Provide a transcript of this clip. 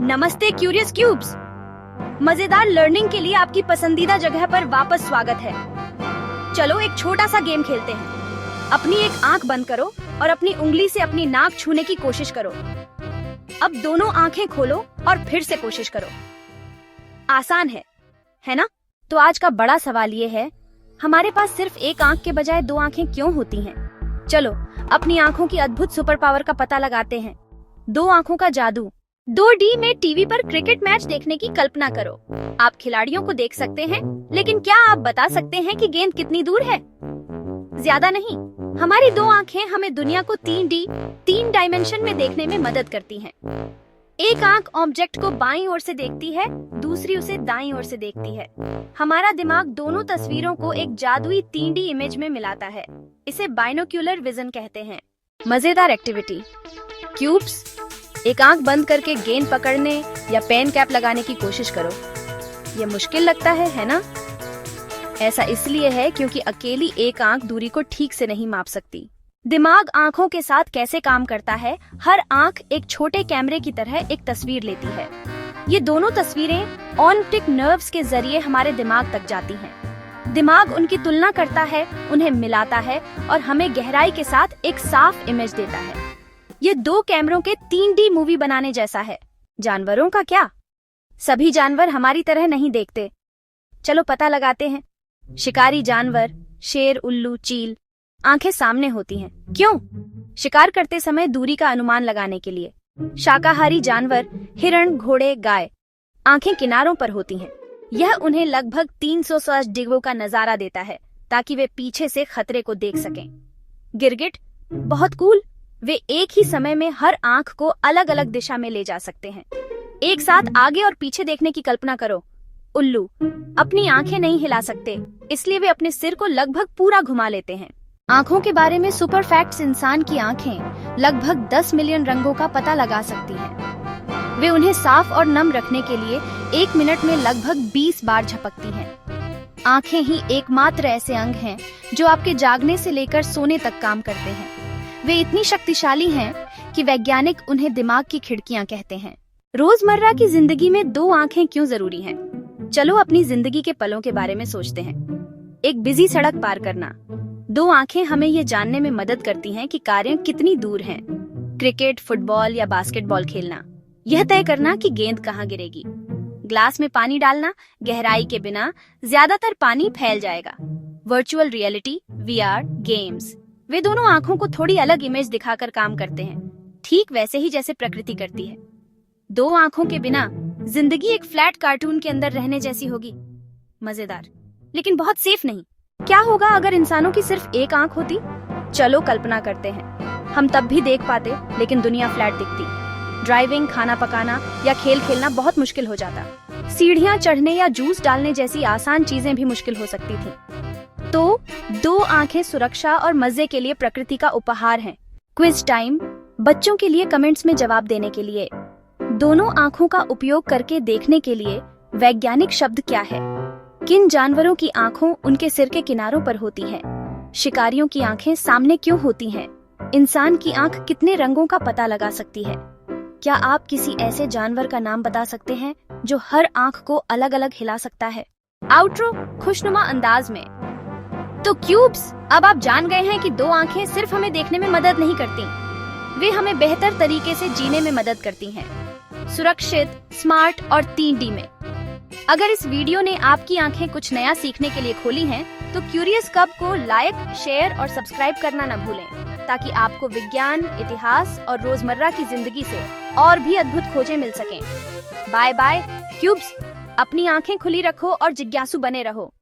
नमस्ते curious cubes. मजेदार learning के लिए आपकी पसंदीदा जगह पर वापस स्वागत है। चलो एक छोटा सा गेम खेलते हैं। अपनी एक आंख बंद करो और अपनी उंगली से अपनी नाक छूने की कोशिश करो। अब दोनों आंखें खोलो और फिर से कोशिश करो। आसान है ना? तो आज का बड़ा सवाल ये है, हमारे पास सिर्फ एक आंख के बजाय दो आंखें क्यों होती हैं? चलो अपनी आंखों की अद्भुत सुपर पावर का पता लगाते हैं। दो आंखों का जादू। 2D में टीवी पर क्रिकेट मैच देखने की कल्पना करो। आप खिलाड़ियों को देख सकते हैं, लेकिन क्या आप बता सकते हैं कि गेंद कितनी दूर है? ज्यादा नहीं। हमारी दो आंखें हमें दुनिया को 3 डायमेंशन में देखने में मदद करती हैं। एक आंख ऑब्जेक्ट को बाईं ओर से देखती है, दूसरी उसे दाईं ओर से देखती है। हमारा दिमाग दोनों तस्वीरों को एक जादुई 3D इमेज में मिलाता है। इसे बाइनोक्यूलर विजन कहते हैं। मजेदार एक्टिविटी। क्यूब्स, एक आंख बंद करके गेंद पकड़ने या पेन कैप लगाने की कोशिश करो। ये मुश्किल लगता है ना? ऐसा इसलिए है क्योंकि अकेली एक आंख दूरी को ठीक से नहीं माप सकती। दिमाग आंखों के साथ कैसे काम करता है? हर आंख एक छोटे कैमरे की तरह एक तस्वीर लेती है। ये दोनों तस्वीरें ऑप्टिक नर्व्स के जरिए हमारे दिमाग तक जाती हैं। दिमाग उनकी तुलना करता है, उन्हें मिलाता है और हमें गहराई के साथ एक साफ इमेज देता है। ये दो कैमरों के 3D मूवी बनाने जैसा है। जानवरों का क्या? सभी जानवर हमारी तरह नहीं देखते। चलो पता लगाते हैं। शिकारी जानवर, शेर, उल्लू, चील, आंखें सामने होती हैं। क्यों? शिकार करते समय दूरी का अनुमान लगाने के लिए। शाकाहारी जानवर, हिरण, घोड़े, गाय, आंखें किनारों पर होती हैं। यह उन्हें लगभग 360 डिग्री का नजारा देता है ताकि वे पीछे से खतरे को देख सकें। गिरगिट, बहुत कूल। वे एक ही समय में हर आंख को अलग अलग दिशा में ले जा सकते हैं। एक साथ आगे और पीछे देखने की कल्पना करो। उल्लू अपनी आंखें नहीं हिला सकते, इसलिए वे अपने सिर को लगभग पूरा घुमा लेते हैं। आंखों के बारे में सुपर फैक्ट्स। इंसान की आंखें लगभग 10 मिलियन रंगों का पता लगा सकती हैं। वे उन्हें साफ और नम रखने के लिए 1 मिनट में लगभग 20 बार झपकती हैं। आंखें ही एकमात्र ऐसे अंग हैं जो आपके जागने से लेकर सोने तक काम करते हैं। वे इतनी शक्तिशाली हैं कि वैज्ञानिक उन्हें दिमाग की खिड़कियां कहते हैं। रोजमर्रा की जिंदगी में दो आंखें क्यों जरूरी हैं? चलो अपनी जिंदगी के पलों के बारे में सोचते हैं। एक बिजी सड़क पार करना। दो आंखें हमें ये जानने में मदद करती हैं कि कारें कितनी दूर हैं। क्रिकेट, फुटबॉल या बास्केटबॉल खेलना। यह तय करना कि गेंद कहाँ गिरेगी। ग्लास में पानी डालना। गहराई के बिना ज्यादातर पानी फैल जाएगा। Virtual reality, VR, games. वे दोनों आंखों को थोड़ी अलग इमेज दिखाकर काम करते हैं, ठीक वैसे ही जैसे प्रकृति करती है। दो आंखों के बिना जिंदगी एक फ्लैट कार्टून के अंदर रहने जैसी होगी। मजेदार, लेकिन बहुत सेफ नहीं। क्या होगा अगर इंसानों की सिर्फ एक आंख होती? चलो कल्पना करते हैं। हम तब भी देख पाते, लेकिन दुनिया फ्लैट दिखती। ड्राइविंग, खाना पकाना या खेल खेलना बहुत मुश्किल हो जाता। सीढ़ियां चढ़ने या जूस डालने जैसी आसान चीजें भी मुश्किल हो सकती थी। तो दो आंखें सुरक्षा और मजे के लिए प्रकृति का उपहार हैं। Quiz time. बच्चों के लिए कमेंट्स में जवाब देने के लिए, दोनों आंखों का उपयोग करके देखने के लिए वैज्ञानिक शब्द क्या है? किन जानवरों की आंखों उनके सिर के किनारों पर होती हैं? शिकारियों की आंखें सामने क्यों होती हैं? इंसान की आंख कितने रंगों का पता लगा सकती है? क्या आप किसी ऐसे जानवर का नाम बता सकते हैं जो हर आंख को अलग अलग हिला सकता है? आउट्रो खुशनुमा अंदाज में। तो क्यूब्स, अब आप जान गए हैं कि दो आंखें सिर्फ हमें देखने में मदद नहीं करती, वे हमें बेहतर तरीके से जीने में मदद करती हैं। सुरक्षित, स्मार्ट और 3D में। अगर इस वीडियो ने आपकी आंखें कुछ नया सीखने के लिए खोली हैं, तो क्यूरियस कब को लाइक, शेयर और सब्सक्राइब करना न भूलें, ताकि आपको विज्ञान, इतिहास और रोजमर्रा की जिंदगी से और भी अद्भुत खोजें मिल सकें। बाय बाय क्यूब्स, अपनी आंखें खुली रखो और जिज्ञासु बने रहो।